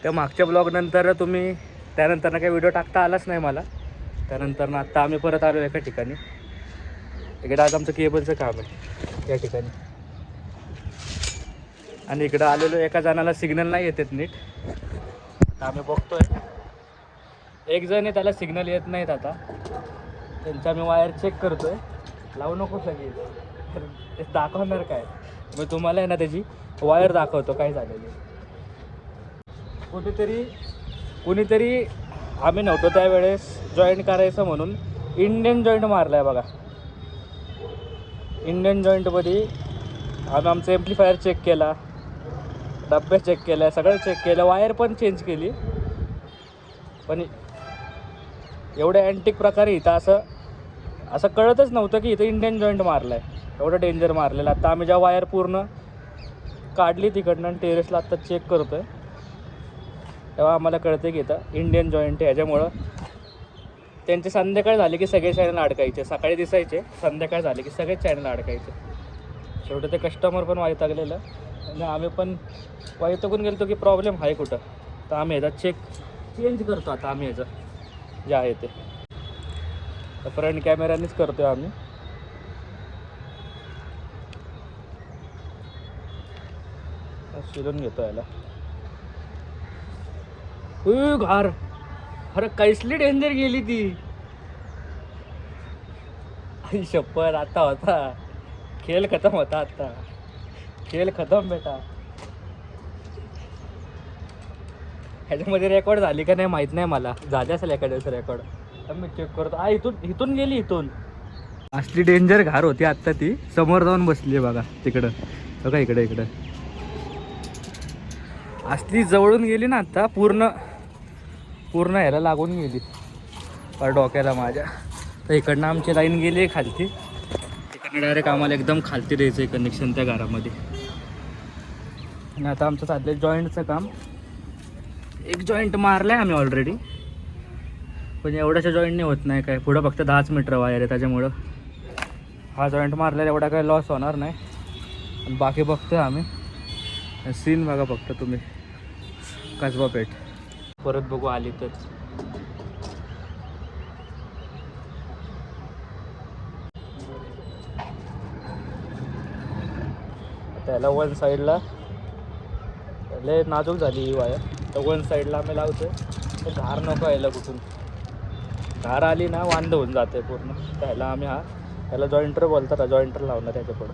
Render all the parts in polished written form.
त्या मागच्या ब्लॉगनंतर तुम्ही त्यानंतर काही व्हिडिओ टाकता आलाच नाही मला. त्यानंतर आत्ता आम्ही परत आलो एका ठिकाणी. इकडं आज आमचं केबलचं काम आहे या ठिकाणी. आणि इकडं आलेलो एका जणाला सिग्नल नाही येतात नीट. आता आम्ही बघतोय एक जण आहे त्याला सिग्नल येत नाहीत. आता त्यांचा मी वायर चेक करतोय. लावू नको सगळी ते दाखवणार काय. मग तुम्हाला आहे ना त्याची वायर दाखवतो काय झालेली. कुणीतरी आम्ही नव्हतो त्यावेळेस जॉईंट करायचं म्हणून इंडियन जॉईंट मारला आहे बघा. इंडियन जॉईंटमध्ये आम्ही आमचं एम्प्लिफायर चेक केला, डब्बे चेक केल्या, सगळं चेक केलं, वायर पण चेंज केली. पण एवढ्या अँटिक प्रकारे इथं असं कळतच नव्हतं की इथं इंडियन जॉईंट मारला आहे. एवढं डेंजर मारलेलं. आता आम्ही जेव्हा वायर पूर्ण काढली तिकडनं आणि टेरेसला आत्ता चेक करतो आहे तेव्हा आम्हाला कळतं की इथं इंडियन जॉईंट आहे. ह्याच्यामुळं त्यांचे संध्याकाळ झाले की सगळे चॅनल अडकायचे. सकाळी दिसायचे, संध्याकाळ झाले की सगळेच चॅनल अडकायचे. शेवटी ते कस्टमर पण वैतागलेलं आणि आम्ही पण वैतागून गेलो की प्रॉब्लेम आहे कुठं. तर आम्ही ह्याचा चेंज करतो. आता आम्ही ह्याचं जे आहे ते फ्रंट कॅमेऱ्यानेच करतो आहे आम्ही. शिरून घेतो याला. घार अरे कैसली डेंजर गेली ती. आई शप्पर. आता होता खेळ खतम होता. आता खेळ खतम बेटा. ह्याच्यामध्ये रेकॉर्ड झाली का नाही माहीत नाही मला. झाली असेल एखाद्याचं रेकॉर्ड. तर मी चेक करतो. इथून गेली. इथून असली डेंजर घार होती आत्ता. ती समोर जाऊन बसली आहे बघा तिकडं. बघा इकडं असली जवळून गेली ना आत्ता. पूर्ण ह्याला लागून गेली डोक्याला माझ्या. तर इकडनं आमची लाईन गेली आहे खालती. इकडनं डायरेक्ट आम्हाला एकदम खालती द्यायचं आहे कनेक्शन त्या घरामध्ये. आणि आता आमचं चाललं आहे जॉईंटचं काम. एक जॉईंट मारलं आहे आम्ही ऑलरेडी, पण एवढ्याच्या जॉईंटने होत नाही काय. पुढं फक्त 10 मीटर वायर आहे त्याच्यामुळं हा जॉईंट मारल्यावर एवढा काही लॉस होणार नाही. आणि बाकी बघतोय आम्ही. सीन बघा फक्त तुम्ही. कसबा पेठ परत बघू आली तर. त्याला वन साईडला लय नाजूक झाली ही वायर. तर वन साईडला आम्ही लावतो. तर धार नको यायला कुठून. धार आली ना वांद होऊन जाते पूर्ण. त्याला आम्ही त्याला जॉईंटर बोलतात. जॉईंटर लावणार त्याच्या पुढं.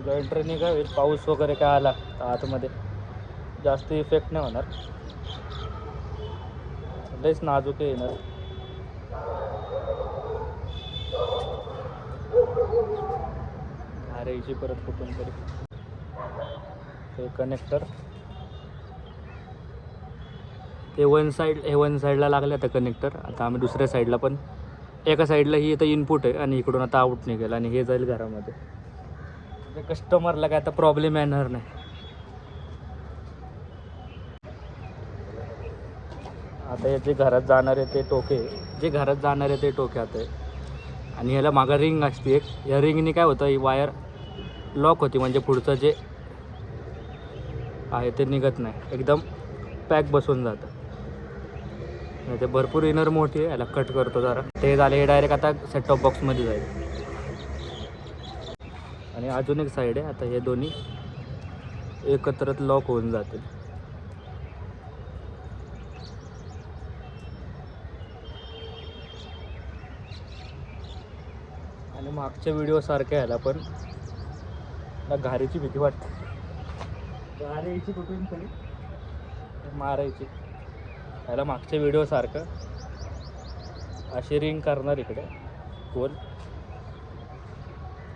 जॉईंटरने काय होईल, पाऊस वगैरे काय आला तर आतमध्ये जास्त इफेक्ट नाही होणार. लयच नाजूक येणार. यायची परत कुठून तरी. हे कनेक्टर ते वन साईडला लागले आता कनेक्टर. आता आम्ही दुसऱ्या साईडला पण एका साईडला ही आता इनपुट आहे आणि इकडून आता आउट निघेल आणि हे जाईल घरामध्ये. ते कस्टमरला काय आता प्रॉब्लेम येणार नाही. आता हे जे घरात जाणारे ते टोके आता आहे. आणि ह्याला मागं रिंग असते एक. या रिंगने काय होतं, ही वायर लॉक होती. म्हणजे पुढचं जे आहे ते निघत नाही. एकदम पॅक बसून जातं. ते भरपूर इनर मोठी आहे. याला कट करतो जरा. ते झाले. हे डायरेक्ट आता सेट टॉप बॉक्समध्ये जाईल. आणि अजून एक साईड आहे. आता हे दोन्ही एकत्रच लॉक होऊन जातील. आणि मागच्या व्हिडिओसारख्या ह्याला पण घारीची भीती वाटते. घार यायची कुठून तरी मारायची. ह्याला मागच्या व्हिडिओसारखं अशी रिंग करणार इकडे गोल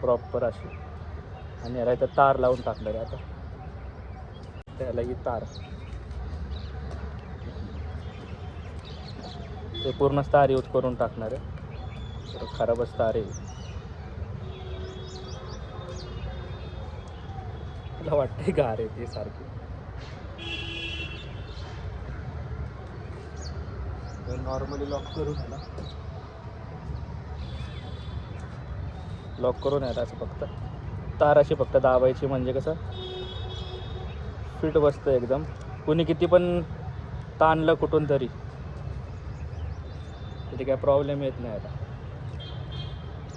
प्रॉपर अशी. आणि याला इथं तार लावून टाकणार आहे. आता त्याला ही तार ते पूर्ण तार यूज करून टाकणार आहे. खराबच तार आहे. मला वाटतं गार आहे ती सारखी. नॉर्मली लॉक करून यायला असं फक्त तार अशी फक्त दाबायची. म्हणजे कसं फिट बसतं एकदम. कुणी किती पण ताणलं कुठून तरी तिथे काय प्रॉब्लेम येत नाही. आता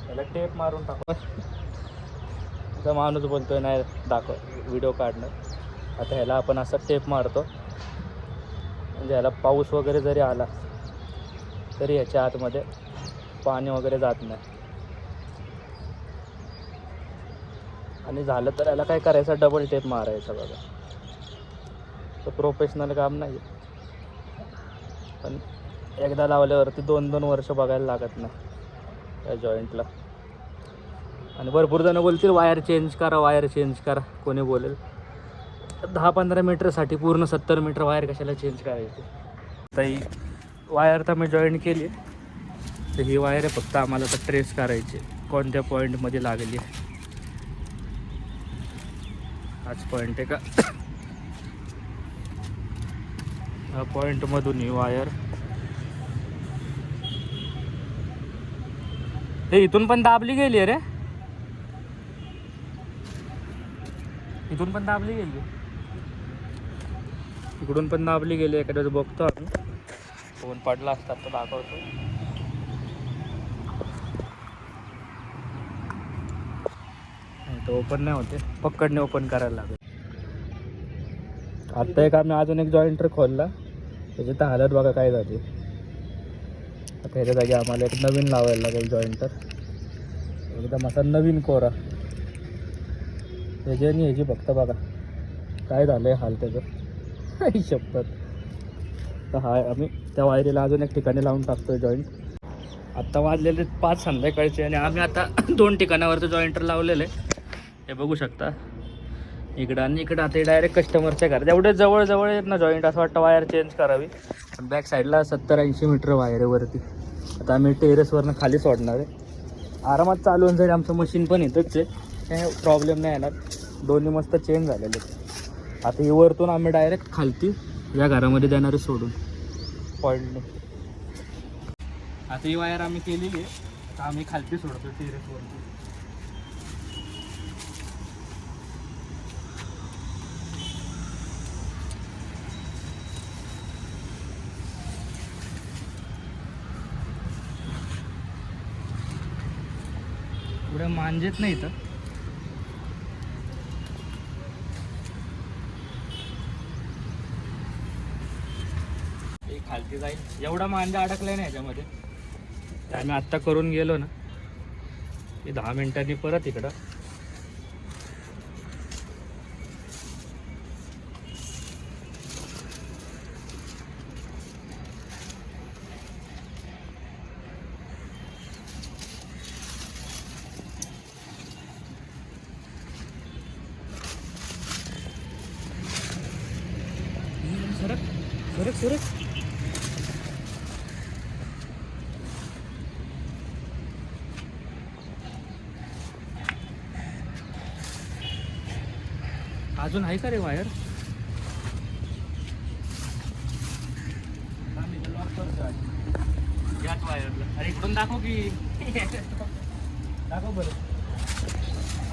त्याला टेप मारून टाकू. आता माणूस बोलतोय नाही दाखव व्हिडिओ काढणं. आता ह्याला आपण असं टेप मारतो म्हणजे ह्याला पाऊस वगैरे जरी आला तरी ह्याच्या आतमध्ये पाणी वगैरे जात नाही. आणि झालं तर याला काय करायचं, डबल टेप मारायचा बघा. तर प्रोफेशनल काम नाही, पण एकदा लावल्यावरती 2-2 वर्ष बघायला लागत नाही या जॉईंटला. आणि भरपूर जणं बोलतील वायर चेंज करा, वायर चेंज करा. कोणी बोलेल 10-15 मीटरसाठी पूर्ण 70 मीटर वायर कशाला चेंज करायची. तर ही वायर तर मी जॉईंट केली. तर ही वायर आहे फक्त आम्हाला तर ट्रेस करायची कोणत्या पॉईंटमध्ये लागली. हाच पॉईंट आहे का, ह्या पॉईंटमधून ही वायर. हे इथून पण दाबली गेली आहे रे, इथून पण दाबली गेली, इकडून पण दाबली गेली. एखाद्याच बघतो आम्ही, फोन पडला असतात तर दाखवतो. तो ओपन नाही होते, पकडणे ओपन करायला लागेल. आत्ता एक आम्ही अजून एक जॉईंटर खोलला, त्याची तर हालत बघा काय झाली. आता ह्याच्या जागी आम्हाला एक नवीन लावायला लागेल जॉईंटर, एकदम असा नवीन कोरा. त्याच्यानी ह्याची फक्त बघा काय झालं आहे हाल त्याचं शपथ. तर हा आम्ही त्या वायरीला अजून एक ठिकाणी लावून टाकतोय जॉईंट. आत्ता वाजलेले 5 संध्याकाळचे आणि आम्ही आता 2 ठिकाणावरचं जॉईंटर लावलेलं आहे. हे बघू शकता इकडं आणि इकडं. आता डायरेक्ट कस्टमरच्या घरात एवढे जवळ आहेत ना जॉईंट, असं वाटतं वायर चेंज करावी. पण बॅक साईडला 70-80 मीटर वायर आहे वरती. आता आम्ही टेरेसवरनं खाली सोडणार आहे. आरामात चालवून जाईल, आमचं मशीन पण इथंच आहे, काही प्रॉब्लेम नाही येणार. दोन्ही मस्त चेंज झालेले. आता ही वरतून आम्ही डायरेक्ट खालती या घरामध्ये देणार आहे सोडून पॉईंटने. आता ही वायर आम्ही केलेली आहे, आता आम्ही खालती सोडतो टेरेसवरती. पुढे मांजेत नाही तर खालती जाईल. एवढा मांजा अडकलाय ना ह्याच्यामध्ये, ते आम्ही आत्ता करून गेलो ना की 10 मिनिटांनी परत इकडं. सरक सरक सरक. अजून आहे का रे वायर? याच वायरला. अरे इकडून दाखव की दाखव बरं.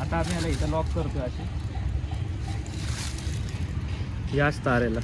आता आम्ही याला इथं लॉक करतोय अशी याच तारेला.